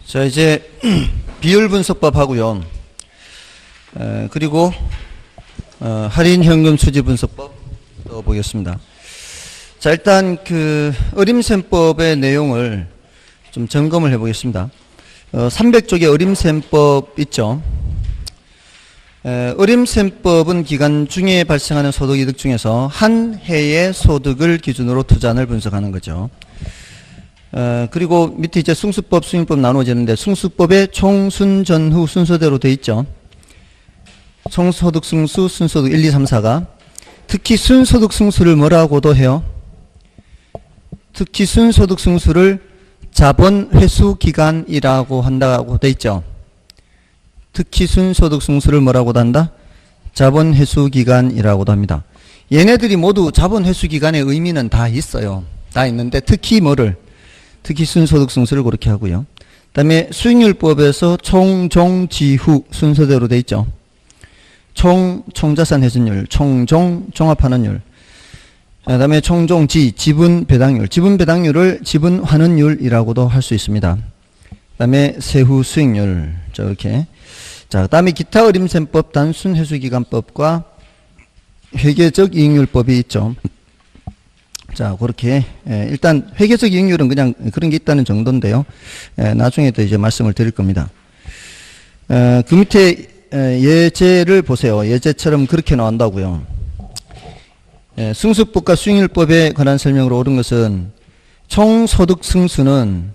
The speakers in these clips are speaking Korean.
자, 이제 비율 분석법 하고요. 그리고 할인 현금 수지 분석법 또 보겠습니다. 자, 일단 그 어림셈법의 내용을 좀 점검을 해 보겠습니다. 300쪽에 어림셈법 있죠. 어림셈법은 기간 중에 발생하는 소득 이득 중에서 한 해의 소득을 기준으로 투자를 분석하는 거죠. 그리고 밑에 이제 승수법, 수익법 나누어지는데 승수법에 총순, 전후 순서대로 돼 있죠. 총소득 승수, 순소득 1, 2, 3, 4가 특히 순소득 승수를 뭐라고도 해요? 특히 순소득 승수를 자본 회수 기간이라고 한다고 돼 있죠. 특히 순소득 승수를 뭐라고도 한다? 자본 회수 기간이라고도 합니다. 얘네들이 모두 자본 회수 기간의 의미는 다 있어요. 다 있는데 특히 뭐를? 특히 순소득 승수를 그렇게 하고요. 그 다음에 수익률법에서 총, 종, 지후 순서대로 돼 있죠. 총자산 회전율, 종합환원율. 그 다음에 총종지, 지분 배당률. 지분 배당률을 지분 환원율이라고도 할 수 있습니다. 그 다음에 세후 수익률. 자, 이렇게. 자, 그 다음에 기타 어림셈법, 단순 회수기간법과 회계적 이익률법이 있죠. 자, 그렇게 일단 회계적 이익률은 그냥 그런 게 있다는 정도인데요. 나중에 또 이제 말씀을 드릴 겁니다. 그 밑에 예제를 보세요. 예제처럼 그렇게 나온다고요. 승수법과 수익률법에 관한 설명으로 옳은 것은 총소득 승수는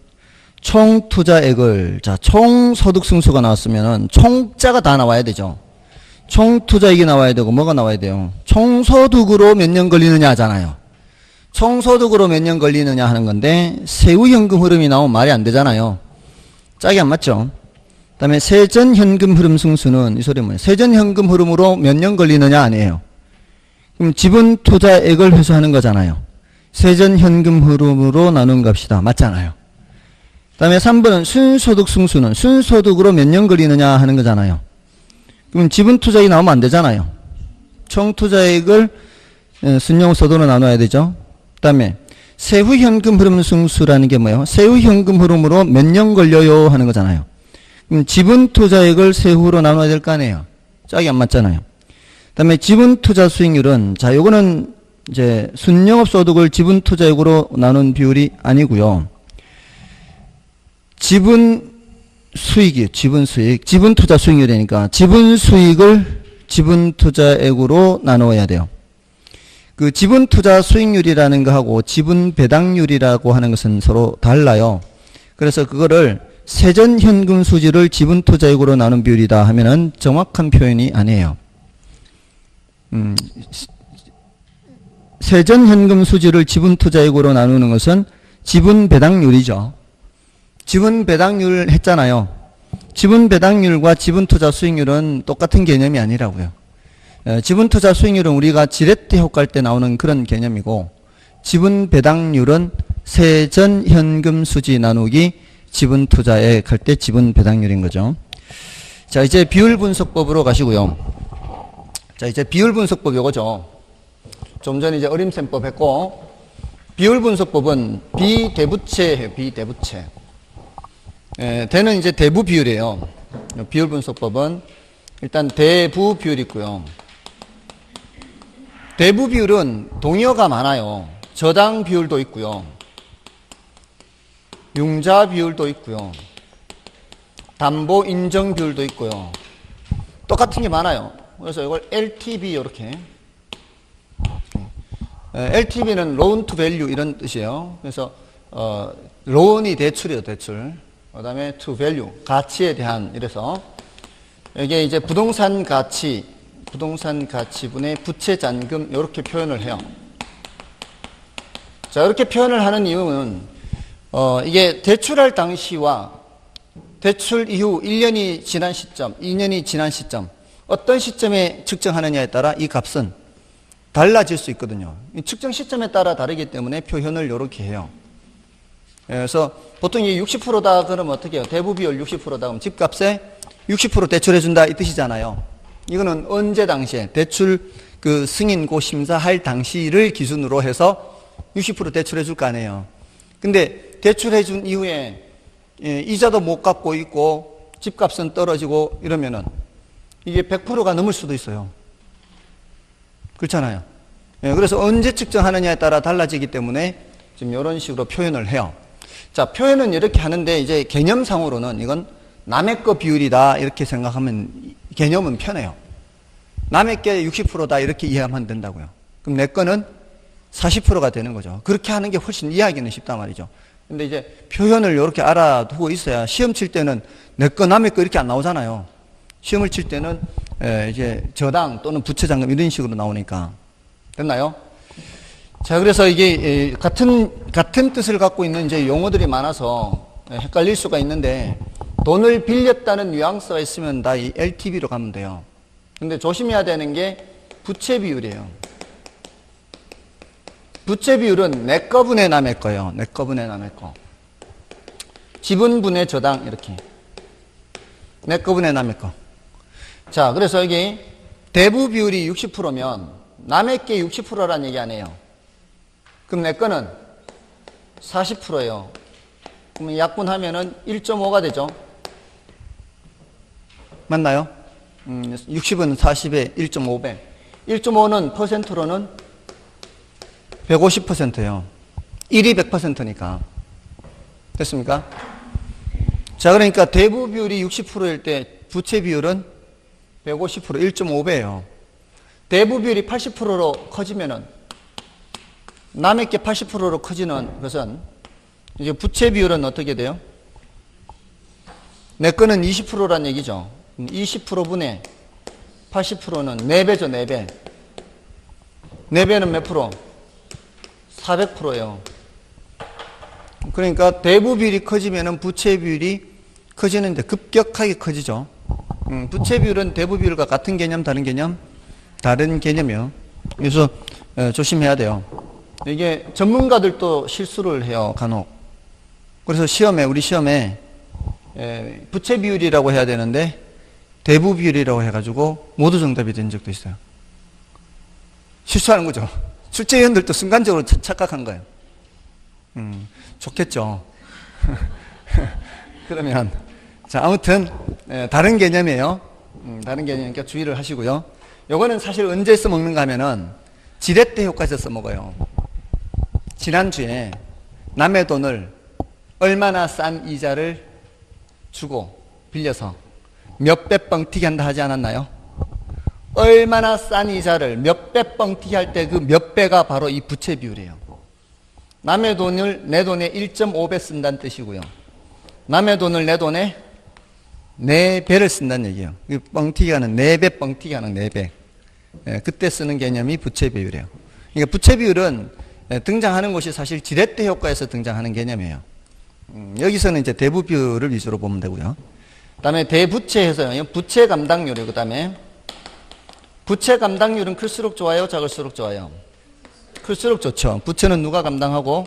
총투자액을, 자, 총소득 승수가 나왔으면은 총자가 다 나와야 되죠. 총투자액이 나와야 되고 뭐가 나와야 돼요? 총소득으로 몇 년 걸리느냐 하잖아요. 총소득으로 몇 년 걸리느냐 하는 건데 세후 현금 흐름이 나오면 말이 안 되잖아요. 짝이 안 맞죠? 그 다음에 세전 현금 흐름 승수는 이 소리 뭐예요? 세전 현금 흐름으로 몇 년 걸리느냐 아니에요. 그럼 지분 투자액을 회수하는 거잖아요. 세전 현금 흐름으로 나눈 값이다. 맞잖아요. 그 다음에 3번은 순소득 승수는 순소득으로 몇 년 걸리느냐 하는 거잖아요. 그럼 지분 투자액이 나오면 안 되잖아요. 총 투자액을 순용 소득으로 나눠야 되죠. 그 다음에 세후 현금 흐름 승수라는 게 뭐예요? 세후 현금 흐름으로 몇 년 걸려요 하는 거잖아요. 그럼 지분 투자액을 세후로 나눠야 될 거 아니에요. 짝이 안 맞잖아요. 그 다음에 지분 투자 수익률은, 자, 요거는 이제 순영업 소득을 지분 투자액으로 나눈 비율이 아니고요. 지분 수익이, 지분 수익, 지분 투자 수익률이니까 지분 수익을 지분 투자액으로 나누어야 돼요. 그 지분 투자 수익률이라는 거하고 지분 배당률이라고 하는 것은 서로 달라요. 그래서 그거를 세전 현금 수지를 지분 투자액으로 나눈 비율이다 하면은 정확한 표현이 아니에요. 세전 현금 수지를 지분 투자액으로 나누는 것은 지분 배당률이죠. 지분 배당률 했잖아요. 지분 배당률과 지분 투자 수익률은 똑같은 개념이 아니라고요. 지분 투자 수익률은 우리가 지렛대 효과할 때 나오는 그런 개념이고, 지분 배당률은 세전 현금 수지 나누기 지분 투자액 할 때 지분 배당률인 거죠. 자, 이제 비율 분석법으로 가시고요. 자, 이제 비율 분석법 요거죠. 좀 전에 이제 어림셈법 했고, 비율 분석법은 비대부채예요. 비대부채. 대는 이제 대부 비율이에요. 비율 분석법은 일단 대부 비율이 있고요. 대부 비율은 동의어가 많아요. 저당 비율도 있고요. 융자 비율도 있고요. 담보 인정 비율도 있고요. 똑같은 게 많아요. 그래서 이걸 LTV 이렇게. LTV는 loan to value 이런 뜻이에요. 그래서 loan이 대출이에요. 대출. 그 다음에 to value, 가치에 대한, 이래서 이게 이제 부동산 가치분의 부채 잔금 이렇게 표현을 해요. 자, 이렇게 표현을 하는 이유는 이게 대출할 당시와 대출 이후 1년이 지난 시점, 2년이 지난 시점, 어떤 시점에 측정하느냐에 따라 이 값은 달라질 수 있거든요. 이 측정 시점에 따라 다르기 때문에 표현을 이렇게 해요. 그래서 보통 이게 60%다 그러면 어떻게 해요? 대부 비율 60%다 그러면 집값에 60% 대출해준다 이 뜻이잖아요. 이거는 언제 당시에 대출 그 승인고 심사할 당시를 기준으로 해서 60% 대출해줄 거 아니에요. 근데 대출해준 이후에 이자도 못 갚고 있고 집값은 떨어지고 이러면은 이게 100%가 넘을 수도 있어요. 그렇잖아요. 그래서 언제 측정하느냐에 따라 달라지기 때문에 지금 이런 식으로 표현을 해요. 자, 표현은 이렇게 하는데 이제 개념상으로는 이건 남의 거 비율이다 이렇게 생각하면 개념은 편해요. 남의 게 60%다 이렇게 이해하면 된다고요. 그럼 내 거는 40%가 되는 거죠. 그렇게 하는 게 훨씬 이해하기는 쉽단 말이죠. 근데 이제 표현을 이렇게 알아두고 있어야 시험 칠 때는 내 거 남의 거 이렇게 안 나오잖아요. 시험을 칠 때는 이제 저당 또는 부채장금 이런 식으로 나오니까. 됐나요? 자, 그래서 이게 같은 뜻을 갖고 있는 이제 용어들이 많아서 헷갈릴 수가 있는데 돈을 빌렸다는 뉘앙스가 있으면 다 이 LTV로 가면 돼요. 근데 조심해야 되는 게 부채 비율이에요. 부채 비율은 내 거분의 남의 거예요. 내 거분의 남의 거. 지분분의 저당 이렇게. 내 거분의 남의 거. 자, 그래서 여기 대부 비율이 60%면 남의 게 60%라는 얘기 아니에요. 그럼 내 거는 40%예요. 그러면 약분하면은 1.5가 되죠. 맞나요? 60은 40에 1.5배. 1.5는 퍼센트로는 150%예요. 1이 100%니까. 됐습니까? 자, 그러니까 대부 비율이 60%일 때 부채 비율은 150%, 1.5배예요. 대부 비율이 80%로 커지면은 남의 게 80%로 커지는 것은 이제 부채 비율은 어떻게 돼요? 내 거는 20%란 얘기죠. 20%분의 80%는 4배죠, 4배. 4배는 몇 프로? 400%예요. 그러니까 대부 비율이 커지면은 부채 비율이 커지는데 급격하게 커지죠. 부채 비율은 대부 비율과 같은 개념, 다른 개념? 다른 개념이요. 그래서 조심해야 돼요. 이게 전문가들도 실수를 해요, 간혹. 그래서 우리 시험에 부채 비율이라고 해야 되는데 대부 비율이라고 해가지고 모두 정답이 된 적도 있어요. 실수하는 거죠. 출제위원들도 순간적으로 착각한 거예요. 좋겠죠. 그러면 자, 아무튼 다른 개념이에요. 다른 개념이니까 주의를 하시고요. 요거는 사실 언제 써먹는가 하면은 지렛대 효과에서 써먹어요. 지난주에 남의 돈을 얼마나 싼 이자를 주고 빌려서 몇 배 뻥튀기 한다 하지 않았나요? 얼마나 싼 이자를 몇 배 뻥튀기 할 때 그 몇 배가 바로 이 부채 비율이에요. 남의 돈을 내 돈의 1.5배 쓴다는 뜻이고요. 남의 돈을 내 돈의 4배를 쓴다는 얘기예요. 뻥튀기 하는 4배 뻥튀기 하는 4배. 그때 쓰는 개념이 부채 비율이에요. 그러니까 부채 비율은 등장하는 것이 사실 지렛대 효과에서 등장하는 개념이에요. 여기서는 이제 대부 비율을 위주로 보면 되고요. 그 다음에 대부채에서요. 부채 감당률이고, 그 다음에 부채 감당률은 클수록 좋아요, 작을수록 좋아요? 클수록 좋죠. 부채는 누가 감당하고?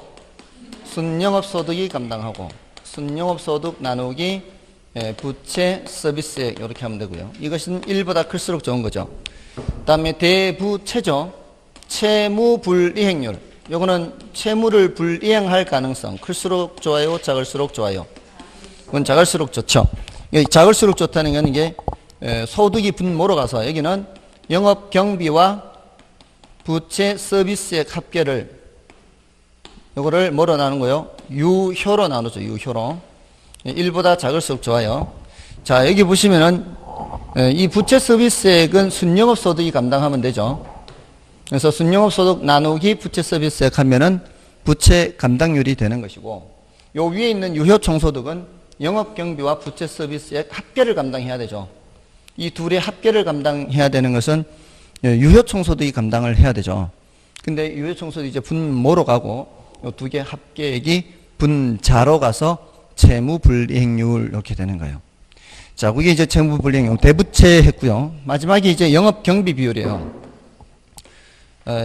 순영업소득이 감당하고. 순영업소득 나누기 부채 서비스액 이렇게 하면 되고요. 이것은 1보다 클수록 좋은 거죠. 그 다음에 대부채죠. 채무불이행률. 요거는 채무를 불이행할 가능성. 클수록 좋아요, 작을수록 좋아요? 그건 작을수록 좋죠. 작을수록 좋다는 건 이게 소득이 분모로 가서 여기는 영업 경비와 부채 서비스액 합계를 요거를 뭐로 나눈 거요? 유효로 나누죠. 유효로. 1보다 작을수록 좋아요. 자, 여기 보시면은 이 부채 서비스액은 순영업 소득이 감당하면 되죠. 그래서 순영업 소득 나누기 부채 서비스액 하면은 부채 감당률이 되는 것이고, 요 위에 있는 유효 총소득은 영업 경비와 부채 서비스액 합계를 감당해야 되죠. 이 둘의 합계를 감당해야 되는 것은 유효 총소득이 감당을 해야 되죠. 근데 유효 총소득이 이제 분모로 가고 요 두 개 합계액이 분자로 가서 채무불이행률 이렇게 되는 거예요. 자, 그게 이제 채무불이행률 대부채 했고요. 마지막에 이제 영업 경비 비율이에요.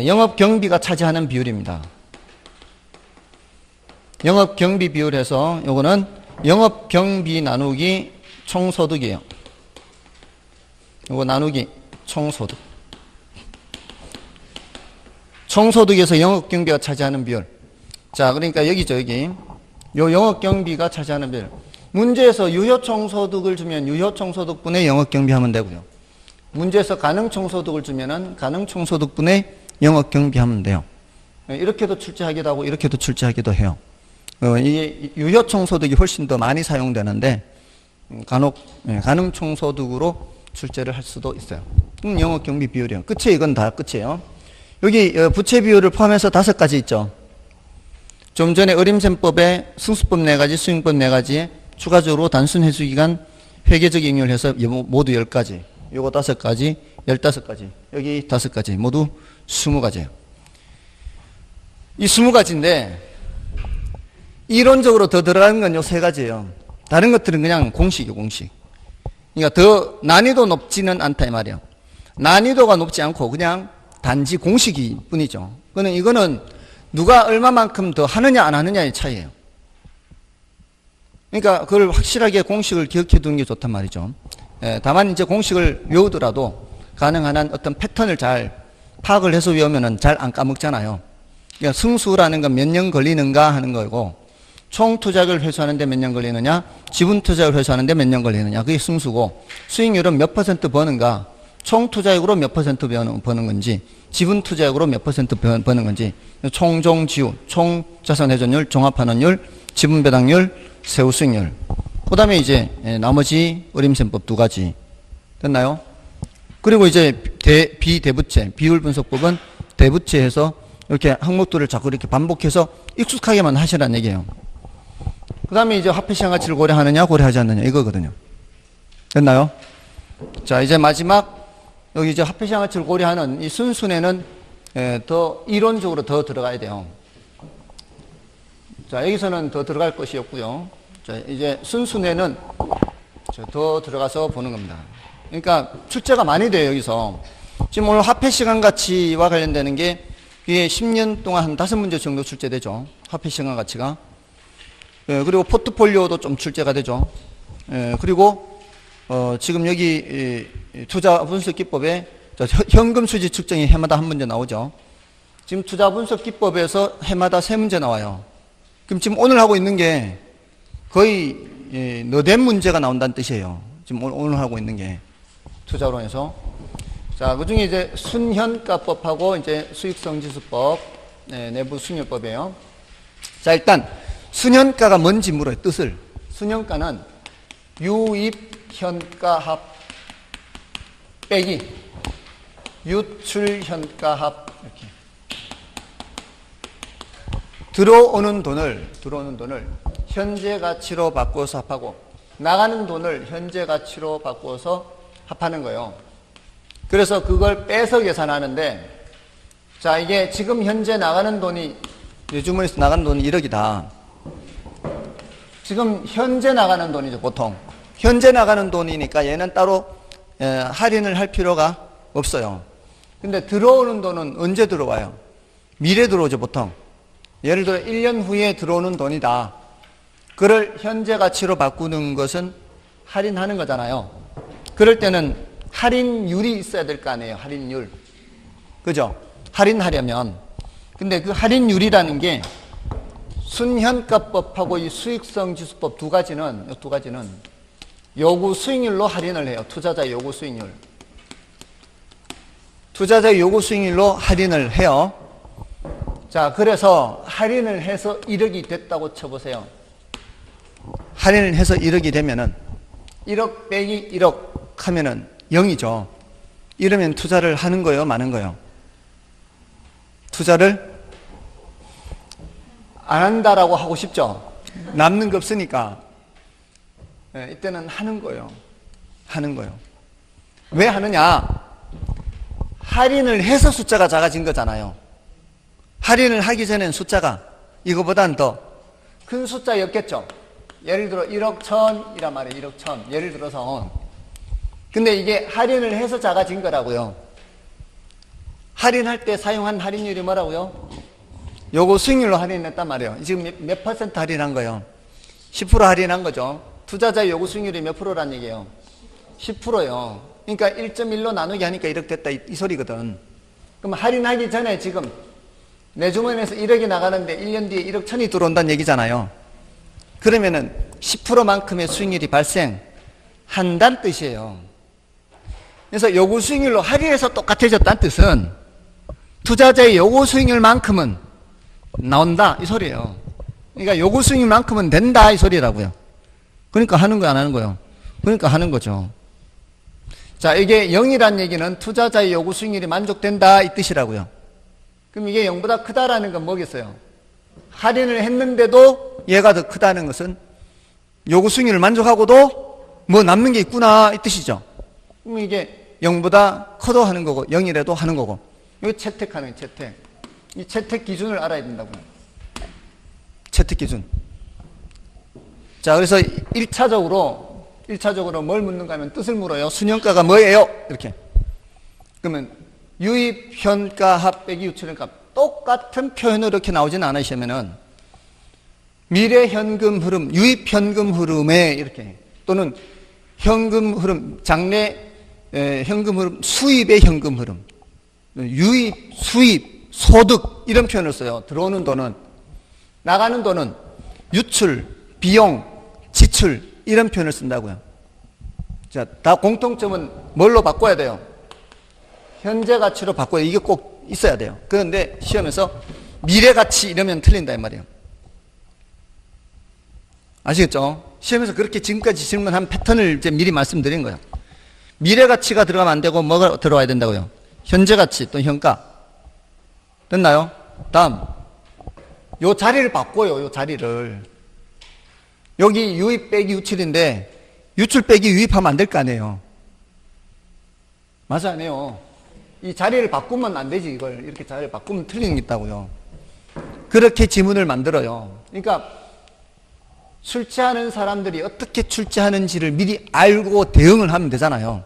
영업 경비가 차지하는 비율입니다. 영업 경비 비율에서 요거는 영업 경비 나누기 총소득이에요. 요거 나누기 총소득. 총소득에서 영업 경비가 차지하는 비율. 자, 그러니까 여기죠, 여기. 요 영업 경비가 차지하는 비율. 문제에서 유효총소득을 주면 유효총소득분의 영업경비하면 되고요. 문제에서 가능총소득을 주면은 가능총소득분의 영업경비하면 돼요. 이렇게도 출제하기도 하고 이렇게도 출제하기도 해요. 이게 유효총소득이 훨씬 더 많이 사용되는데 간혹 가능총소득으로 출제를 할 수도 있어요. 영업경비 비율이요. 끝이에요. 이건 다 끝이에요. 여기 부채 비율을 포함해서 5가지 있죠. 좀 전에 어림셈법에 승수법 4가지, 수익법 4가지에 추가적으로 단순 회수기간, 회계적 이익률 해서 모두 10가지. 요거 5가지, 15가지. 여기 5가지. 모두 20가지예요. 이 20가지인데 이론적으로 더 들어가는 건 요 3가지예요. 다른 것들은 그냥 공식이에요. 공식. 그러니까 더 난이도 높지는 않다 이 말이에요. 난이도가 높지 않고 그냥 단지 공식이 뿐이죠. 이거는 누가 얼마만큼 더 하느냐 안 하느냐의 차이예요. 그러니까 그걸 확실하게 공식을 기억해 두는 게 좋단 말이죠. 다만 이제 공식을 외우더라도 가능한 한 어떤 패턴을 잘 파악을 해서 외우면은 잘 안 까먹잖아요. 그러니까 승수라는 건 몇 년 걸리는가 하는 거고, 총 투자액을 회수하는데 몇 년 걸리느냐, 지분 투자액을 회수하는데 몇 년 걸리느냐, 그게 승수고, 수익률은 몇 퍼센트 버는가, 총 투자액으로 몇 퍼센트 버는 건지, 지분 투자액으로 몇 퍼센트 버는 건지, 총종지우, 총 자산회전율, 종합환원율, 지분 배당률, 세후 수익률. 그 다음에 이제 나머지 어림셈법 2가지. 됐나요? 그리고 이제 비대부채, 비율 분석법은 대부채해서 이렇게 항목들을 자꾸 이렇게 반복해서 익숙하게만 하시라는 얘기예요. 그 다음에 이제 화폐시장 가치를 고려하느냐, 고려하지 않느냐, 이거거든요. 됐나요? 자, 이제 마지막, 여기 이제 화폐시장 가치를 고려하는 이 순순에는 더 이론적으로 더 들어가야 돼요. 자, 여기서는 더 들어갈 것이 없고요. 자, 이제 순순에는 더 들어가서 보는 겁니다. 그러니까 출제가 많이 돼요, 여기서. 지금 오늘 화폐시장 가치와 관련되는 게 이게 10년 동안 한 5문제 정도 출제되죠. 화폐시장 가치가. 그리고 포트폴리오도 좀 출제가 되죠. 그리고 지금 여기 투자 분석 기법에 현금 수지 측정이 해마다 한 문제 나오죠. 지금 투자 분석 기법에서 해마다 3문제 나와요. 그럼 지금 오늘 하고 있는 게 거의 너댓 문제가 나온다는 뜻이에요. 지금 오늘 하고 있는 게 투자론에서. 자, 그 중에 이제 순현가법하고 이제 수익성지수법, 내부 순혈법이에요. 자, 순현가가 뭔지 물어요. 뜻을. 순현가는 유입현가합 빼기 유출현가합 이렇게. 들어오는 돈을 현재 가치로 바꿔서 합하고 나가는 돈을 현재 가치로 바꿔서 합하는 거예요. 그래서 그걸 빼서 계산하는데, 자, 이게 지금 현재 나가는 돈이, 주머니에서 나가는 돈이 1억이다. 지금 현재 나가는 돈이죠, 보통. 현재 나가는 돈이니까 얘는 따로 할인을 할 필요가 없어요. 근데 들어오는 돈은 언제 들어와요? 미래 들어오죠, 보통. 예를 들어 1년 후에 들어오는 돈이다. 그걸 현재 가치로 바꾸는 것은 할인하는 거잖아요. 그럴 때는 할인율이 있어야 될 거 아니에요. 할인율. 그죠? 할인하려면. 근데 그 할인율이라는 게 순현가법하고 이 수익성지수법 두 가지는 요구 수익률로 할인을 해요. 투자자의 요구 수익률. 투자자의 요구 수익률로 할인을 해요. 자, 그래서 할인을 해서 1억이 됐다고 쳐보세요. 할인을 해서 1억이 되면은 1억 빼기 1억 하면은 0이죠. 이러면 투자를 하는 거예요, 마는 거예요? 투자를 안 한다라고 하고 싶죠? 남는 거 없으니까. 이때는 하는 거예요. 하는 거예요. 왜 하느냐? 할인을 해서 숫자가 작아진 거잖아요. 할인을 하기 전엔 숫자가 이거보다는 더 큰 숫자였겠죠. 예를 들어 1억 1000이란 말이에요. 1억 1000. 예를 들어서. 근데 이게 할인을 해서 작아진 거라고요. 할인할 때 사용한 할인율이 뭐라고요? 요거 수익률로 할인했단 말이에요. 지금 몇 퍼센트 할인한 거예요? 10% 할인한 거죠. 투자자의 요구 수익률이 몇 프로란 얘기예요? 10%요. 그러니까 1.1로 나누기 하니까 1억 됐다 이 소리거든. 그럼 할인하기 전에 지금 내 주머니에서 1억이 나가는데 1년 뒤에 1억 1000이 들어온다는 얘기잖아요. 그러면은 10%만큼의 수익률이 발생한다는 뜻이에요. 그래서 요구 수익률로 할인해서 똑같아졌다는 뜻은 투자자의 요구 수익률만큼은 나온다 이 소리예요. 그러니까 요구 수익률만큼은 된다 이 소리라고요. 그러니까 하는 거야 안 하는 거요? 그러니까 하는 거죠. 자, 이게 0이란 얘기는 투자자의 요구 수익률이 만족된다 이 뜻이라고요. 그럼 이게 0보다 크다라는 건 뭐겠어요? 할인을 했는데도 얘가 더 크다는 것은 요구 수익률을 만족하고도 뭐 남는 게 있구나 이 뜻이죠. 그럼 이게 0보다 커도 하는 거고 0이라도 하는 거고. 이거 채택하는 채택. 이 채택 기준을 알아야 된다고요. 채택 기준. 자, 그래서 1차적으로 뭘 묻는가 하면 뜻을 물어요. 순현가가 뭐예요? 이렇게. 그러면 유입, 현가, 합 빼기 유출현가 똑같은 표현으로 이렇게 나오지는 않으시면은 미래 현금 흐름, 유입 현금 흐름에 이렇게 또는 현금 흐름, 장래 현금 흐름, 수입의 현금 흐름, 유입, 수입, 소득 이런 표현을 써요. 들어오는 돈은, 나가는 돈은 유출, 비용, 지출 이런 표현을 쓴다고요. 자, 다 공통점은 뭘로 바꿔야 돼요? 현재 가치로 바꿔야 이게 꼭 있어야 돼요. 그런데 시험에서 미래 가치 이러면 틀린다 이 말이에요. 아시겠죠? 시험에서 그렇게 지금까지 질문한 패턴을 이제 미리 말씀드린 거예요. 미래 가치가 들어가면 안 되고 뭐가 들어와야 된다고요? 현재 가치 또는 현가. 됐나요? 다음. 요 자리를 바꿔요. 요 자리를. 여기 유입 빼기 유출인데 유출 빼기 유입하면 안 될 거 아니에요. 맞아 안 해요. 이 자리를 바꾸면 안 되지. 이걸 이렇게 자리를 바꾸면 틀리는 게 있다고요. 그렇게 지문을 만들어요. 그러니까 출제하는 사람들이 어떻게 출제하는지를 미리 알고 대응을 하면 되잖아요.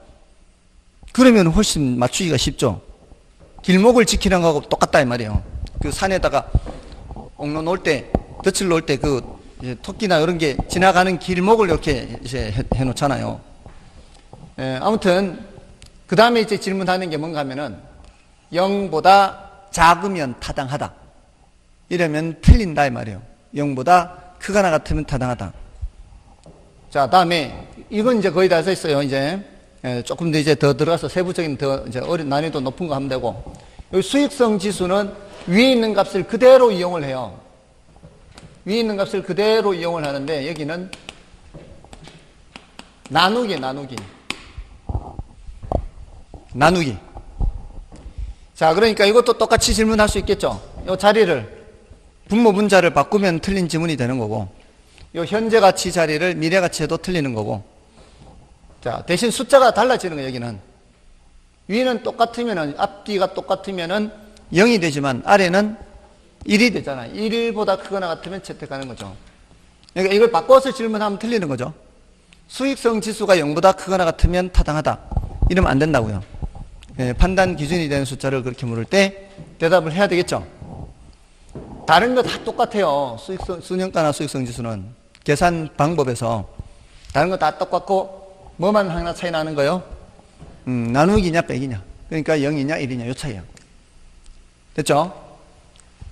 그러면 훨씬 맞추기가 쉽죠. 길목을 지키는 거하고 똑같다 이 말이에요. 그 산에다가 옥로 놓을 때, 덫을 놓을 때 그 토끼나 이런 게 지나가는 길목을 이렇게 이제 해놓잖아요. 아무튼 그 다음에 이제 질문하는 게 뭔가 하면은 0보다 작으면 타당하다. 이러면 틀린다 이 말이에요. 0보다 크거나 같으면 타당하다. 자, 다음에 이건 이제 거의 다 됐어요. 이제 조금 더 이제 더 들어가서 세부적인 더 이제 난이도 높은 거 하면 되고, 여기 수익성 지수는 위에 있는 값을 그대로 이용을 해요. 위에 있는 값을 그대로 이용을 하는데 여기는 나누기. 자, 그러니까 이것도 똑같이 질문할 수 있겠죠. 이 자리를 분모 분자를 바꾸면 틀린 지문이 되는 거고, 이 현재 가치 자리를 미래 가치에도 틀리는 거고. 자, 대신 숫자가 달라지는 거예요. 여기는 위는 똑같으면은 앞뒤가 똑같으면은 0이 되지만 아래는 1이 되잖아요. 1보다 크거나 같으면 채택하는 거죠. 그러니까 이걸 바꿔서 질문하면 틀리는 거죠. 수익성 지수가 0보다 크거나 같으면 타당하다. 이러면 안 된다고요. 판단 기준이 되는 숫자를 그렇게 물을 때 대답을 해야 되겠죠. 다른 거 다 똑같아요. 순현가나 수익성 지수는 계산 방법에서 다른 거 다 똑같고 뭐만 하나 차이 나는 거요? 나누기냐 빼기냐. 그러니까 0이냐 1이냐 요 차이예요. 됐죠?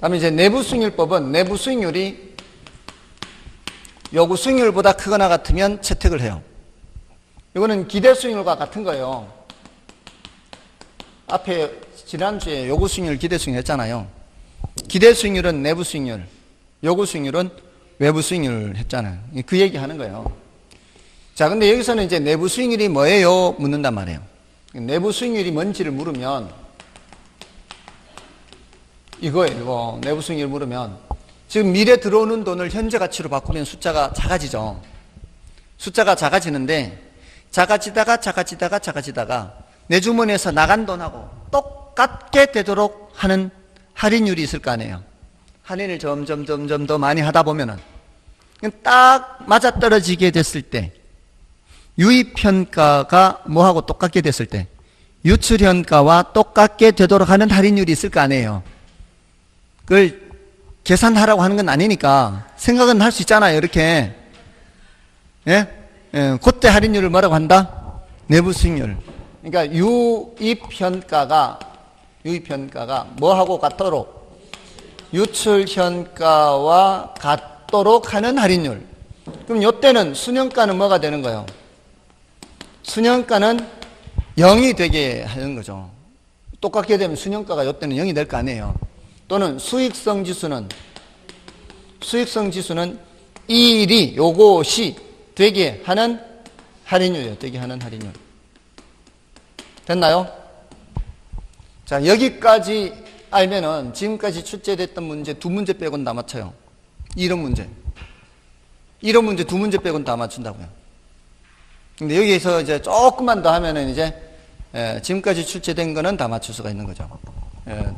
다음에 이제 내부 수익률법은 내부 수익률이 요구 수익률보다 크거나 같으면 채택을 해요. 이거는 기대 수익률과 같은 거예요. 앞에 지난주에 요구 수익률, 기대 수익률 했잖아요. 기대 수익률은 내부 수익률, 요구 수익률은 외부 수익률 했잖아요. 그 얘기 하는 거예요. 자, 근데 여기서는 이제 내부 수익률이 뭐예요? 묻는단 말이에요. 내부 수익률이 뭔지를 물으면 이거예요. 이거 내부 수익률 물으면 지금 미래 들어오는 돈을 현재 가치로 바꾸면 숫자가 작아지죠. 숫자가 작아지는데 작아지다가 내 주머니에서 나간 돈하고 똑같게 되도록 하는 할인율이 있을 거 아니에요. 할인을 점점 더 많이 하다 보면은 딱 맞아떨어지게 됐을 때 유입현가가 뭐하고 똑같게 됐을 때 유출현가와 똑같게 되도록 하는 할인율이 있을 거 아니에요. 그걸 계산하라고 하는 건 아니니까 생각은 할 수 있잖아요. 이렇게. 예? 그때 할인율을 뭐라고 한다? 내부 수익률. 그러니까 유입현가가 뭐하고 같도록 유출현가와 같도록 하는 할인율. 그럼 요때는 순영가는 뭐가 되는 거예요? 순영가는 0이 되게 하는 거죠. 똑같게 되면 순영가가 요때는 0이 될 거 아니에요. 또는 수익성 지수는 이 일이 요것이 되게 하는 할인율이에요. 되게 하는 할인율. 됐나요? 자, 여기까지 알면은 지금까지 출제됐던 문제 두 문제 빼고는 다 맞춰요. 이런 문제 두 문제 빼고는 다 맞춘다고요. 근데 여기에서 이제 조금만 더 하면은 이제 지금까지 출제된 거는 다 맞출 수가 있는 거죠.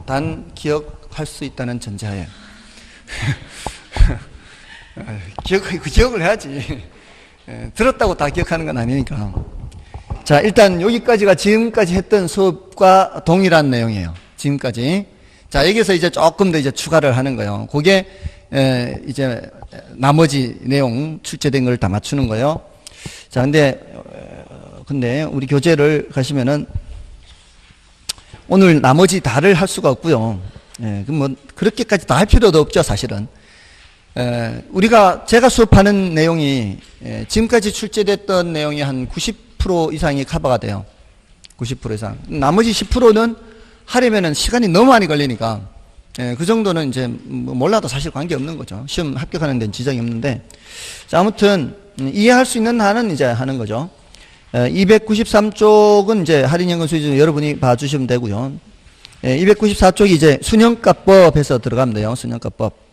단 기억할 수 있다는 전제하에. 기억을 해야지. 들었다고 다 기억하는 건 아니니까. 자, 일단 여기까지가 지금까지 했던 수업과 동일한 내용이에요. 지금까지. 자, 여기서 이제 조금 더 이제 추가를 하는 거예요. 그게 이제 나머지 내용 출제된 걸 다 맞추는 거예요. 자, 근데 우리 교재를 가시면은 오늘 나머지 다를 할 수가 없고요. 그럼 뭐 그렇게까지 다 할 필요도 없죠, 사실은. 제가 수업하는 내용이 지금까지 출제됐던 내용이 한 90% 이상이 커버가 돼요. 90% 이상. 나머지 10%는 하려면은 시간이 너무 많이 걸리니까 그 정도는 이제 뭐 몰라도 사실 관계없는 거죠. 시험 합격하는 데는 지장이 없는데. 자, 아무튼 이해할 수 있는 한은 이제 하는 거죠. 293쪽은 이제 할인연금 수익률 여러분이 봐주시면 되고요. 294쪽이 이제 순영가법에서 들어가면 돼요. 순영가법.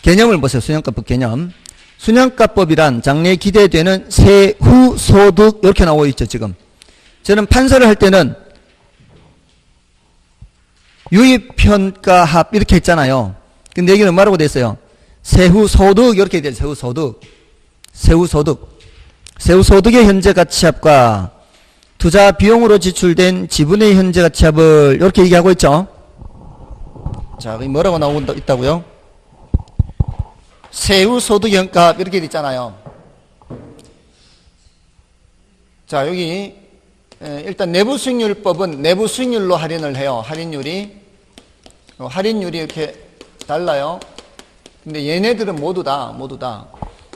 개념을 보세요. 순영가법 개념. 순영가법이란 장래에 기대되는 세후 소득 이렇게 나오고 있죠. 지금 저는 판서를 할 때는 유입평가합 이렇게 했잖아요. 근데 여기는 뭐라고 돼 있어요? 세후 소득 이렇게 돼요. 세후 소득. 세후 소득. 세후 소득의 현재 가치합과 투자 비용으로 지출된 지분의 현재 가치합을 이렇게 얘기하고 있죠. 자, 여기 뭐라고 나오고 있다고요? 세후 소득 현가합 이렇게 돼 있잖아요. 자, 여기 일단 내부 수익률법은 내부 수익률로 할인을 해요. 할인율이 이렇게 달라요. 근데 얘네들은 모두 다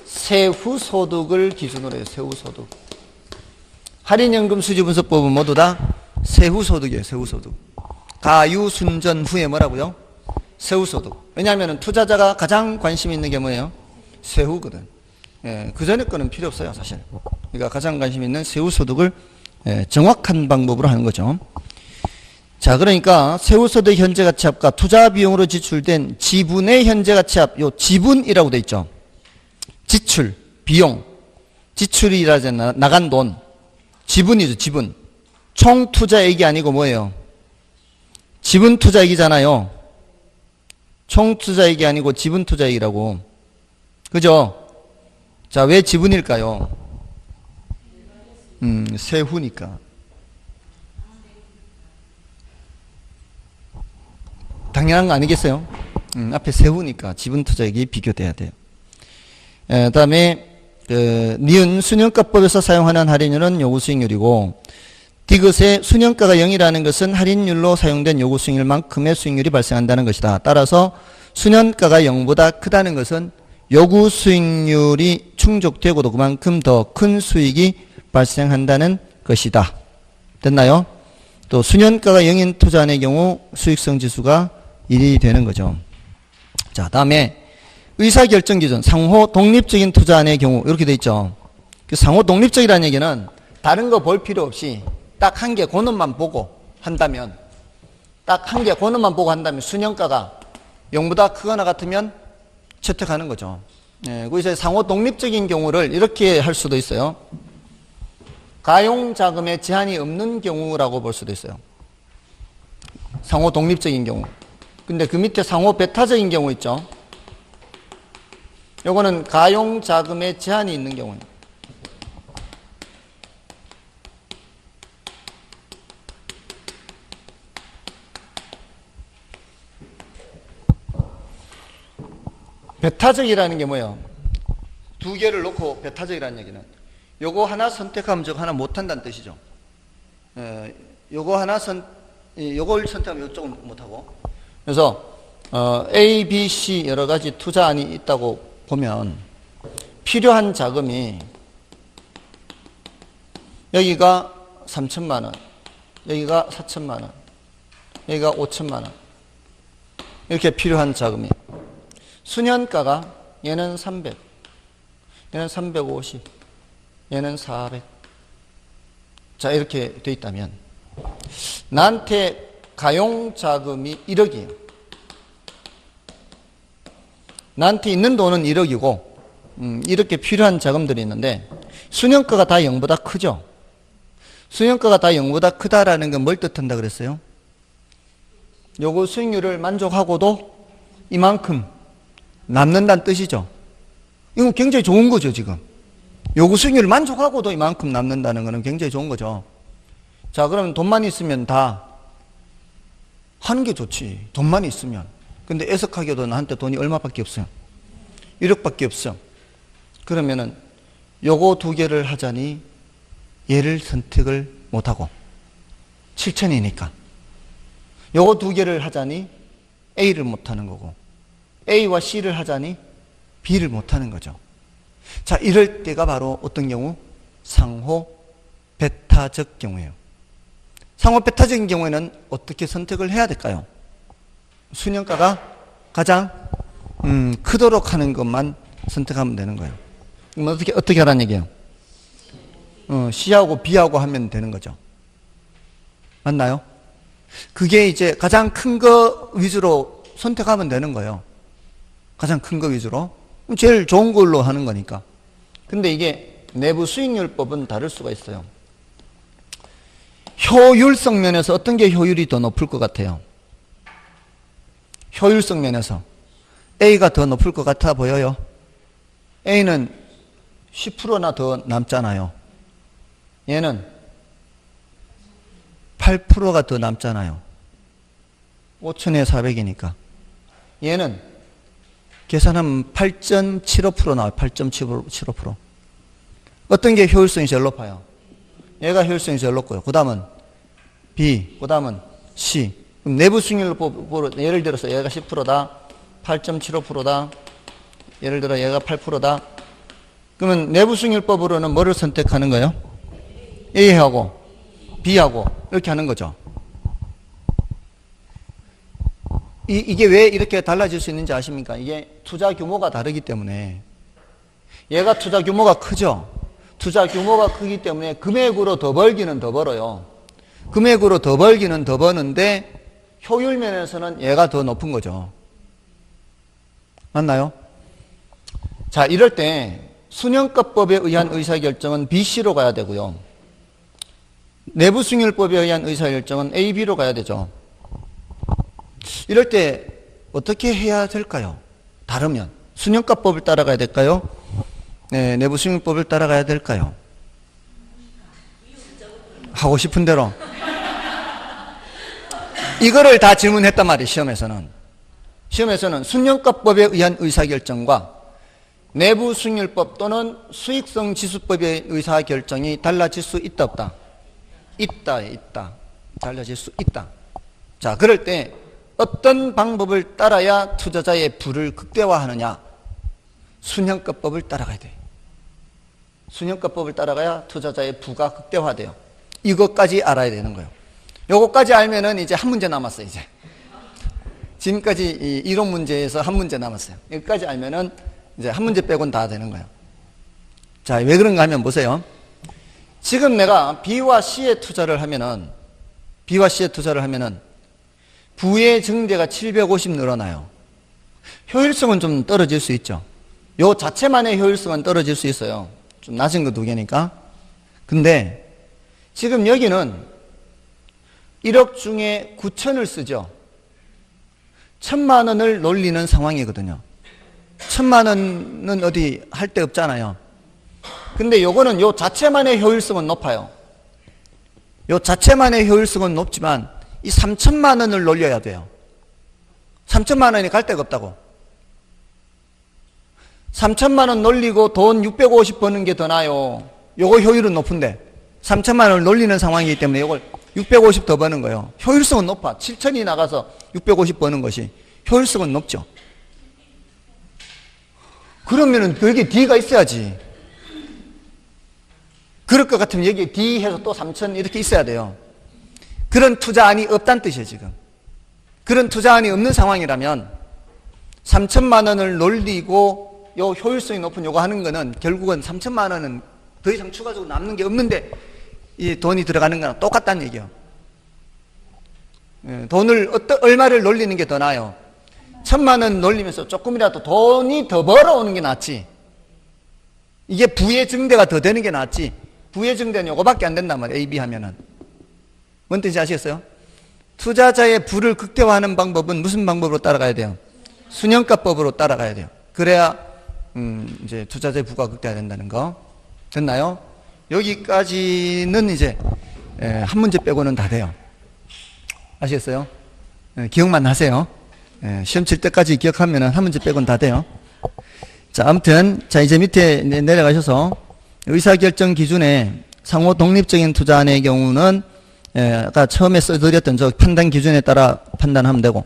세후 소득을 기준으로 해요. 세후 소득. 할인연금 수지분석법은 모두 다 세후 소득이에요. 세후 소득. 가유 순전 후에 뭐라고요? 세후 소득. 왜냐하면 투자자가 가장 관심 있는 게 뭐예요? 세후거든. 그 전에 거는 필요 없어요, 사실. 그러니까 가장 관심 있는 세후 소득을 정확한 방법으로 하는 거죠. 자, 그러니까 세후 소득 현재 가치합과 투자 비용으로 지출된 지분의 현재 가치합, 요 지분이라고 돼 있죠. 지출, 비용, 지출이라잖아, 나간 돈, 지분이죠, 지분. 총 투자액이 아니고 뭐예요? 지분 투자액이잖아요. 총 투자액이 아니고 지분 투자액이라고. 그죠? 자, 왜 지분일까요? 세후니까. 당연한 거 아니겠어요? 앞에 세후니까 지분 투자액이 비교돼야 돼요. 다음에 니은 순영가법에서 사용하는 할인율은 요구 수익률이고 디귿의 순영가가 0이라는 것은 할인율로 사용된 요구 수익률만큼의 수익률이 발생한다는 것이다. 따라서 순영가가 0보다 크다는 것은 요구 수익률이 충족되고도 그만큼 더 큰 수익이 발생한다는 것이다. 됐나요? 또 순영가가 0인 투자안의 경우 수익성 지수가 1이 되는 거죠. 자, 다음에 의사결정 기준, 상호 독립적인 투자안의 경우 이렇게 돼 있죠. 그 상호 독립적이라는 얘기는 다른 거 볼 필요 없이 딱 한 개 권업만 보고 한다면 순영가가 0보다 크거나 같으면 채택하는 거죠. 거기서 상호 독립적인 경우를 이렇게 할 수도 있어요. 가용 자금에 제한이 없는 경우라고 볼 수도 있어요. 상호 독립적인 경우. 근데 그 밑에 상호 배타적인 경우 있죠. 요거는 가용 자금에 제한이 있는 경우예요. 배타적이라는 게 뭐예요? 두 개를 놓고 배타적이라는 얘기는 요거 하나 선택하면 저거 하나 못한다는 뜻이죠. 요걸 선택하면 요쪽은 못하고. 그래서 A, B, C 여러 가지 투자안이 있다고 보면 필요한 자금이 여기가 3천만 원, 여기가 4천만 원, 여기가 5천만 원. 이렇게 필요한 자금이. 순현가가 얘는 300, 얘는 350, 얘는 400. 자, 이렇게 돼 있다면 나한테 가용 자금이 1억이에요. 나한테 있는 돈은 1억이고 이렇게 필요한 자금들이 있는데 순현가가 다 0보다 크죠. 순현가가 다 0보다 크다라는 건 뭘 뜻한다 그랬어요? 요거 수익률을 만족하고도 이만큼 남는다는 뜻이죠. 이건 굉장히 좋은 거죠, 지금. 요거 수익률을 만족하고도 이만큼 남는다는 거는 굉장히 좋은 거죠. 자, 그러면 돈만 있으면 다 하는 게 좋지. 돈만 있으면. 근데 애석하게도 나한테 돈이 얼마밖에 없어요. 1억밖에 없어. 그러면은 요거 두 개를 하자니 얘를 선택을 못하고 7천이니까 요거 두 개를 하자니 A를 못하는 거고 A와 C를 하자니 B를 못하는 거죠. 자, 이럴 때가 바로 어떤 경우? 상호 배타적 경우예요. 상호 배타적인 경우에는 어떻게 선택을 해야 될까요? 순현가가 가장 크도록 하는 것만 선택하면 되는 거예요. 그럼 어떻게 하라는 얘기예요? C하고 B하고 하면 되는 거죠. 맞나요? 그게 이제 가장 큰 거 위주로 선택하면 되는 거예요. 가장 큰 거 위주로. 제일 좋은 걸로 하는 거니까. 근데 이게 내부 수익률법은 다를 수가 있어요. 효율성 면에서 어떤 게 효율이 더 높을 것 같아요? 효율성 면에서 A가 더 높을 것 같아 보여요. A는 10%나 더 남잖아요. 얘는 8%가 더 남잖아요. 5천에 400이니까. 얘는 계산하면 8.75% 나와요. 8.75%. 어떤 게 효율성이 제일 높아요? 얘가 효율성이 제일 높고요. 그 다음은 B, 그 다음은 C. 그럼 내부 수익률법으로 예를 들어서 얘가 10%다. 8.75%다. 예를 들어 얘가 8%다. 그러면 내부 수익률법으로는 뭐를 선택하는 거예요? A하고 B하고 이렇게 하는 거죠. 이게 왜 이렇게 달라질 수 있는지 아십니까? 이게 투자 규모가 다르기 때문에. 얘가 투자 규모가 크죠. 투자 규모가 크기 때문에 금액으로 더 벌기는 더 벌어요. 금액으로 더 벌기는 더 버는데 효율 면에서는 얘가 더 높은 거죠. 맞나요? 자, 이럴 때 순현가법에 의한 의사결정은 BC로 가야 되고요. 내부 수익률법에 의한 의사결정은 A, B로 가야 되죠. 이럴 때 어떻게 해야 될까요? 다르면 순현가법을 따라가야 될까요? 네, 내부 수익률법을 따라가야 될까요? 하고 싶은 대로. 이거를 다 질문했단 말이에요. 시험에서는 순현가법에 의한 의사결정과 내부 수익률법 또는 수익성 지수법의 의사결정이 달라질 수 있다 없다? 있다. 달라질 수 있다. 자, 그럴 때 어떤 방법을 따라야 투자자의 부를 극대화하느냐? 순현가법을 따라가야 돼. 순현가법을 따라가야 투자자의 부가 극대화돼요. 이것까지 알아야 되는 거예요. 요거까지 알면은 이제 한 문제 남았어요, 이제. 지금까지 이 이론 문제에서 한 문제 남았어요. 여기까지 알면은 이제 한 문제 빼고는 다 되는 거예요. 자, 왜 그런가 하면 보세요. 지금 내가 B와 C에 투자를 하면은 부의 증대가 750 늘어나요. 효율성은 좀 떨어질 수 있죠. 요 자체만의 효율성은 떨어질 수 있어요. 좀 낮은 거 두 개니까. 근데 지금 여기는 1억 중에 9천을 쓰죠. 1,000만 원을 놀리는 상황이거든요. 1,000만 원은 어디 할 데 없잖아요. 근데 요거는 요 자체만의 효율성은 높아요. 요 자체만의 효율성은 높지만 이 3,000만 원을 놀려야 돼요. 3,000만 원이 갈 데가 없다고. 3,000만 원 놀리고 돈 650 버는 게 더 나아요. 요거 효율은 높은데 3,000만 원을 놀리는 상황이기 때문에 요걸 650 더 버는 거예요. 효율성은 높아. 7천이 나가서 650 버는 것이 효율성은 높죠. 그러면은 여기 D가 있어야지. 그럴 것 같으면 여기 D 해서 또 3천 이렇게 있어야 돼요. 그런 투자안이 없다는 뜻이에요, 지금. 그런 투자안이 없는 상황이라면 3천만 원을 놀리고 요 효율성이 높은 요거 하는 거는 결국은 3천만 원은 더 이상 추가적으로 남는 게 없는데 이 돈이 들어가는 거랑 똑같다는 얘기예요. 돈을 얼마를 놀리는 게 더 나아요? 1,000만 원 놀리면서 조금이라도 돈이 더 벌어오는 게 낫지. 이게 부의 증대가 더 되는 게 낫지. 부의 증대는 요거밖에 안 된단 말이에요. A, B 하면은. 뭔 뜻인지 아시겠어요? 투자자의 부를 극대화하는 방법은 무슨 방법으로 따라가야 돼요? 순영가법으로 따라가야 돼요. 그래야 이제 투자자의 부가 극대화된다는 거. 됐나요? 여기까지는 이제 한 문제 빼고는 다 돼요. 아시겠어요? 기억만 하세요. 시험 칠 때까지 기억하면 한 문제 빼고는 다 돼요. 자, 아무튼 자 이제 밑에 내려가셔서 의사결정 기준에 상호 독립적인 투자안의 경우는 아까 처음에 써드렸던 저 판단 기준에 따라 판단하면 되고,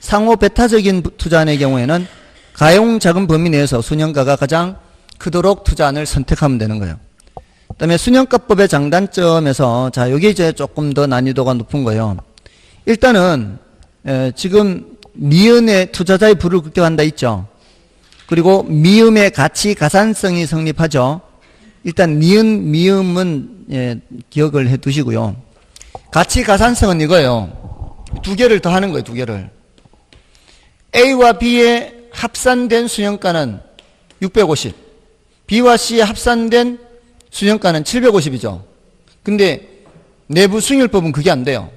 상호 배타적인 투자안의 경우에는 가용 자금 범위 내에서 순영가가 가장 크도록 투자안을 선택하면 되는 거예요. 그 다음에 순영가법의 장단점에서 자 여기 이제 조금 더 난이도가 높은 거예요. 일단은 지금 니은의 투자자의 부를 극대화한다 있죠. 그리고 미음의 가치 가산성이 성립하죠. 일단 니은 미음은 기억을 해 두시고요. 가치 가산성은 이거예요. 두 개를 더 하는 거예요. 두 개를. A와 B의 합산된 순영가는 650, B와 C의 합산된 순영가는 750이죠. 근데 내부 수익률법은 그게 안 돼요.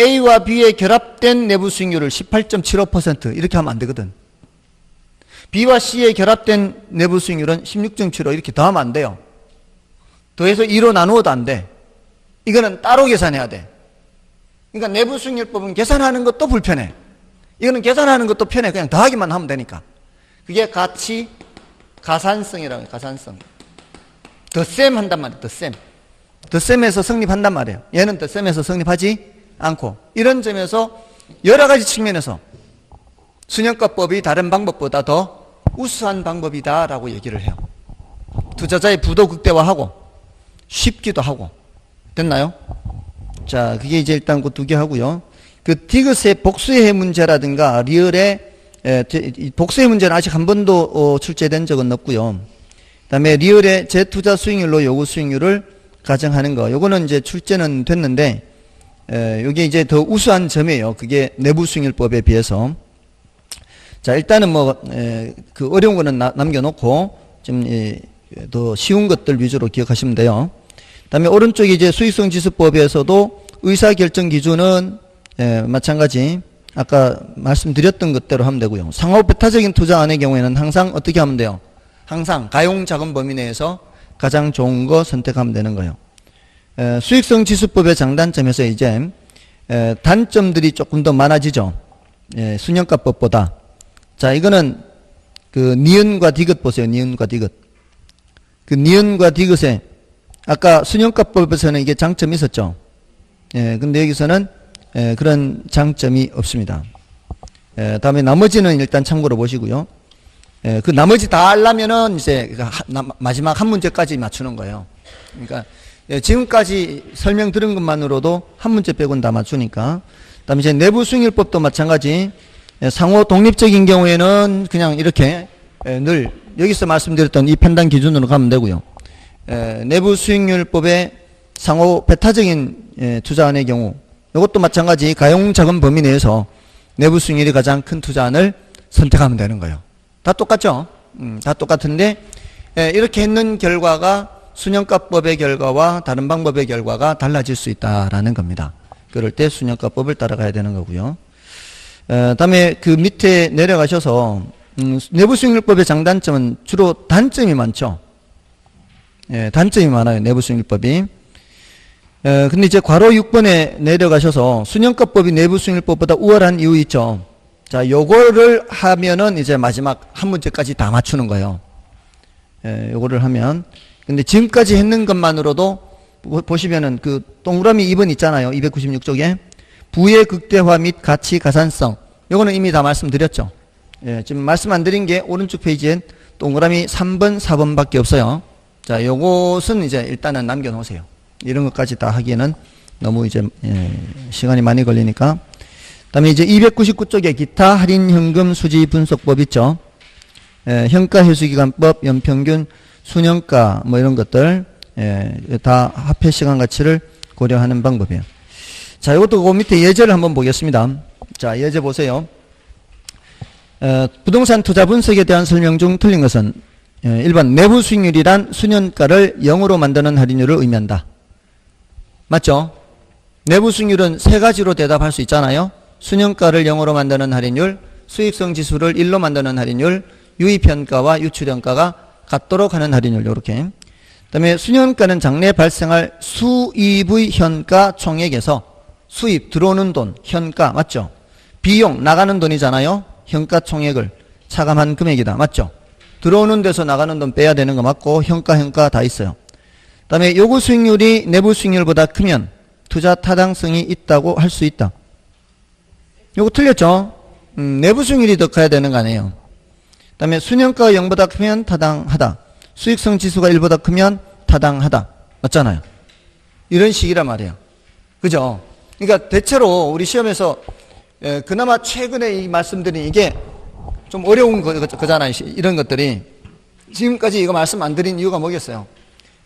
A와 B의 결합된 내부 수익률을 18.75% 이렇게 하면 안 되거든. B와 C의 결합된 내부 수익률은 16.75 이렇게 더하면 안 돼요. 더해서 2로 나누어도 안 돼. 이거는 따로 계산해야 돼. 그러니까 내부 수익률법은 계산하는 것도 불편해. 이거는 계산하는 것도 편해. 그냥 더하기만 하면 되니까. 그게 가치 가산성이라고 해요. 가산성. 덧셈 한단 말이에요. 덧셈. 덧셈에서 성립한단 말이에요. 얘는 덧셈에서 성립하지 않고. 이런 점에서 여러 가지 측면에서 순영가법이 다른 방법보다 더 우수한 방법이다라고 얘기를 해요. 투자자의 부도 극대화하고 쉽기도 하고. 됐나요? 자, 그게 이제 일단 그 두 개 하고요. 그 디귿의 복수의 문제라든가 리얼의 복수의 문제는 아직 한 번도 출제된 적은 없고요. 그다음에 리얼의 재투자 수익률로 요구 수익률을 가정하는 거. 요거는 이제 출제는 됐는데 요게 이제 더 우수한 점이에요. 그게 내부 수익률법에 비해서. 자, 일단은 뭐 그 어려운 거는 남겨놓고 좀 더 쉬운 것들 위주로 기억하시면 돼요. 그다음에 오른쪽에 이제 수익성 지수법에서도 의사결정 기준은 마찬가지 아까 말씀드렸던 것대로 하면 되고요. 상호 배타적인 투자안의 경우에는 항상 어떻게 하면 돼요? 항상 가용 자금 범위 내에서 가장 좋은 거 선택하면 되는 거예요. 수익성 지수법의 장단점에서 이제 단점들이 조금 더 많아지죠. 순영가법보다. 자, 이거는 그 니은과 디귿 보세요. 니은과 디귿. 그 니은과 디귿에 아까 순영가법에서는 이게 장점이 있었죠. 근데 여기서는 그런 장점이 없습니다. 다음에 나머지는 일단 참고로 보시고요. 그 나머지 다 하려면은 이제 마지막 한 문제까지 맞추는 거예요. 그러니까 지금까지 설명 들은 것만으로도 한 문제 빼고는 다 맞추니까. 그다음에 이제 내부 수익률법도 마찬가지. 상호 독립적인 경우에는 그냥 이렇게 늘 여기서 말씀드렸던 이 판단 기준으로 가면 되고요. 내부 수익률법의 상호 배타적인 투자안의 경우 이것도 마찬가지 가용 자금 범위 내에서 내부 수익률이 가장 큰 투자안을 선택하면 되는 거예요. 다 똑같죠? 다 똑같은데 이렇게 했는 결과가 순영가법의 결과와 다른 방법의 결과가 달라질 수 있다라는 겁니다. 그럴 때 순영가법을 따라가야 되는 거고요. 다음에 그 밑에 내려가셔서 내부 수익률법의 장단점은 주로 단점이 많죠. 단점이 많아요. 내부 수익률법이. 근데 이제 괄호 6번에 내려가셔서 순영가법이 내부 수익률법보다 우월한 이유 있죠. 자, 요거를 하면은 이제 마지막 한 문제까지 다 맞추는 거예요. 요거를 하면. 근데 지금까지 했는 것만으로도 보시면은 그 동그라미 2번 있잖아요. 296쪽에. 부의 극대화 및 가치 가산성. 요거는 이미 다 말씀드렸죠. 지금 말씀 안 드린 게 오른쪽 페이지엔 동그라미 3번, 4번밖에 없어요. 자, 요것은 이제 일단은 남겨놓으세요. 이런 것까지 다 하기에는 너무 이제 시간이 많이 걸리니까. 그다음에 이제 299쪽에 기타 할인 현금 수지 분석법 있죠. 현가 회수기간법, 연평균 순현가 뭐 이런 것들 다 화폐 시간 가치를 고려하는 방법이에요. 자, 이것도 그 밑에 예제를 한번 보겠습니다. 자, 예제 보세요. 부동산 투자 분석에 대한 설명 중 틀린 것은 1번 내부 수익률이란 순현가를 0으로 만드는 할인율을 의미한다. 맞죠? 내부 수익률은 세 가지로 대답할 수 있잖아요. 순현가를 0으로 만드는 할인율, 수익성 지수를 1로 만드는 할인율, 유입현가와 유출현가가 같도록 하는 할인율. 이렇게. 그 다음에 순현가는 장래 발생할 수입의 현가 총액에서 수입 들어오는 돈, 현가 맞죠? 비용 나가는 돈이잖아요. 현가 총액을 차감한 금액이다. 맞죠? 들어오는 데서 나가는 돈 빼야 되는 거 맞고 현가 다 있어요. 그 다음에 요구 수익률이 내부 수익률보다 크면 투자 타당성이 있다고 할 수 있다. 요거 틀렸죠? 내부 수익률이 더 커야 되는 거 아니에요. 그 다음에 순현가가 0보다 크면 타당하다. 수익성 지수가 1보다 크면 타당하다. 맞잖아요. 이런 식이란 말이에요. 그죠? 그러니까 대체로 우리 시험에서 그나마 최근에 이 말씀드린 이게 좀 어려운 거잖아요. 이런 것들이. 지금까지 이거 말씀 안 드린 이유가 뭐겠어요?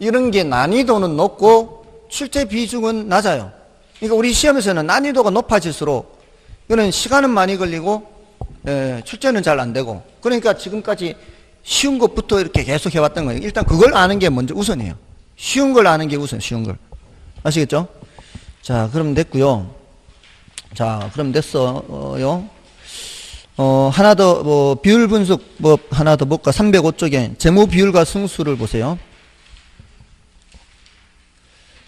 이런 게 난이도는 높고 출제 비중은 낮아요. 그러니까 우리 시험에서는 난이도가 높아질수록 이거는 시간은 많이 걸리고 출제는 잘 안 되고 그러니까 지금까지 쉬운 것부터 이렇게 계속 해왔던 거예요. 일단 그걸 아는 게 먼저 우선이에요. 쉬운 걸 아는 게 우선, 쉬운 걸. 아시겠죠? 자, 그럼 됐고요. 자, 그럼 됐어요. 하나 더, 비율 분석법 하나 더 볼까? 305쪽에 재무 비율과 승수를 보세요.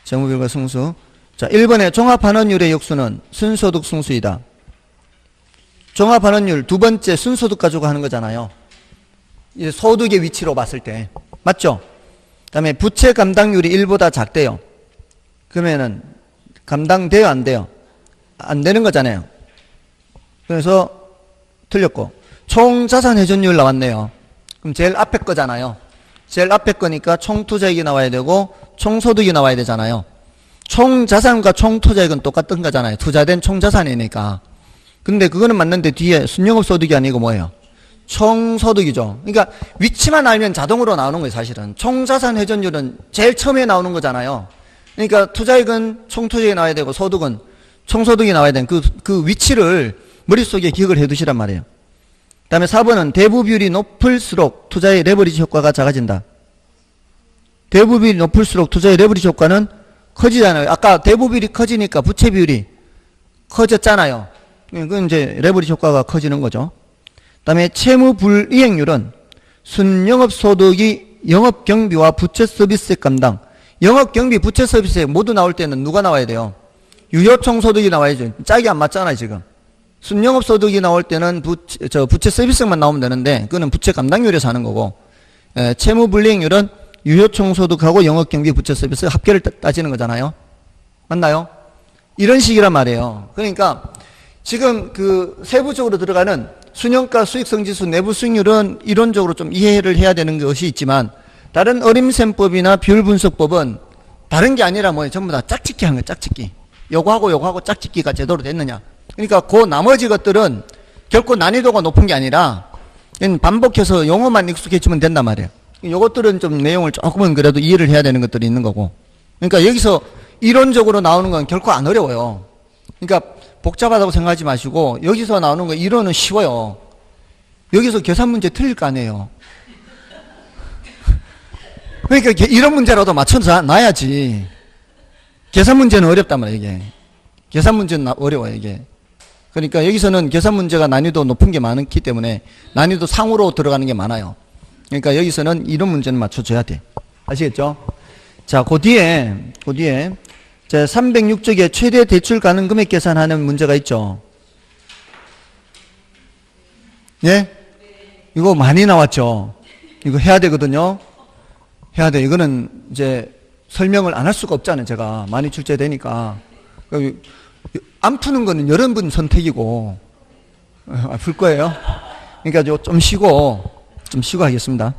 재무 비율과 승수. 자, 1번에 종합환원율의 역수는 순소득 승수이다. 종합환원율 두 번째 순소득 가지고 하는 거잖아요. 이제 소득의 위치로 봤을 때. 맞죠? 그 다음에 부채 감당률이 1보다 작대요. 그러면은 감당돼요, 안 돼요? 안 되는 거잖아요. 그래서 틀렸고. 총자산 회전율 나왔네요. 그럼 제일 앞에 거잖아요. 제일 앞에 거니까 총투자액이 나와야 되고 총소득이 나와야 되잖아요. 총자산과 총투자액은 똑같은 거잖아요. 투자된 총자산이니까. 근데 그거는 맞는데 뒤에 순영업소득이 아니고 뭐예요? 총소득이죠. 그러니까 위치만 알면 자동으로 나오는 거예요, 사실은. 총자산 회전율은 제일 처음에 나오는 거잖아요. 그러니까 투자액은 총투자액이 나와야 되고 소득은 총소득이 나와야 되는 그 위치를 머릿속에 기억을 해 두시란 말이에요. 그 다음에 4번은 대부 비율이 높을수록 투자의 레버리지 효과가 작아진다. 대부 비율이 높을수록 투자의 레버리지 효과는 커지잖아요. 아까 대부 비율이 커지니까 부채 비율이 커졌잖아요. 그건 이제 레버리지 효과가 커지는 거죠. 그 다음에 채무 불이행률은 순영업소득이 영업경비와 부채 서비스액 감당. 영업경비, 부채 서비스액 모두 나올 때는 누가 나와야 돼요? 유효총소득이 나와야죠. 짝이 안 맞잖아요, 지금. 순영업소득이 나올 때는 부채 서비스액만 나오면 되는데 그거는 부채 감당률에서 하는 거고 채무 불이행률은 유효총소득하고 영업경비, 부채 서비스 합계를 따지는 거잖아요. 맞나요? 이런 식이란 말이에요. 그러니까 지금 그 세부적으로 들어가는 순현가, 수익성지수, 내부 수익률은 이론적으로 좀 이해를 해야 되는 것이 있지만 다른 어림셈법이나 비율분석법은 다른 게 아니라 뭐예요? 전부 다 짝짓기 한 거예요. 짝짓기. 요거하고 짝짓기가 제대로 됐느냐. 그러니까 그 나머지 것들은 결코 난이도가 높은 게 아니라 반복해서 용어만 익숙해지면 된단 말이에요. 요것들은 좀 내용을 조금은 그래도 이해를 해야 되는 것들이 있는 거고. 그러니까 여기서 이론적으로 나오는 건 결코 안 어려워요. 그러니까 복잡하다고 생각하지 마시고 여기서 나오는 거 이론은 쉬워요. 여기서 계산 문제 틀릴 거 아니에요. 그러니까 이런 문제라도 맞춰서 놔야지. 계산 문제는 어렵단 말이에요, 이게. 계산 문제는 어려워요, 이게. 그러니까 여기서는 계산 문제가 난이도 높은 게 많기 때문에 난이도 상으로 들어가는 게 많아요. 그러니까 여기서는 이런 문제는 맞춰줘야 돼. 아시겠죠? 자, 그 뒤에 자, 306쪽에 최대 대출 가능 금액 계산하는 문제가 있죠. 예? 이거 많이 나왔죠. 이거 해야 되거든요. 해야 돼. 이거는 이제 설명을 안 할 수가 없잖아요. 제가 많이 출제되니까. 안 푸는 거는 여러분 선택이고 풀 거예요. 그러니까 좀 쉬고 좀 쉬고 하겠습니다.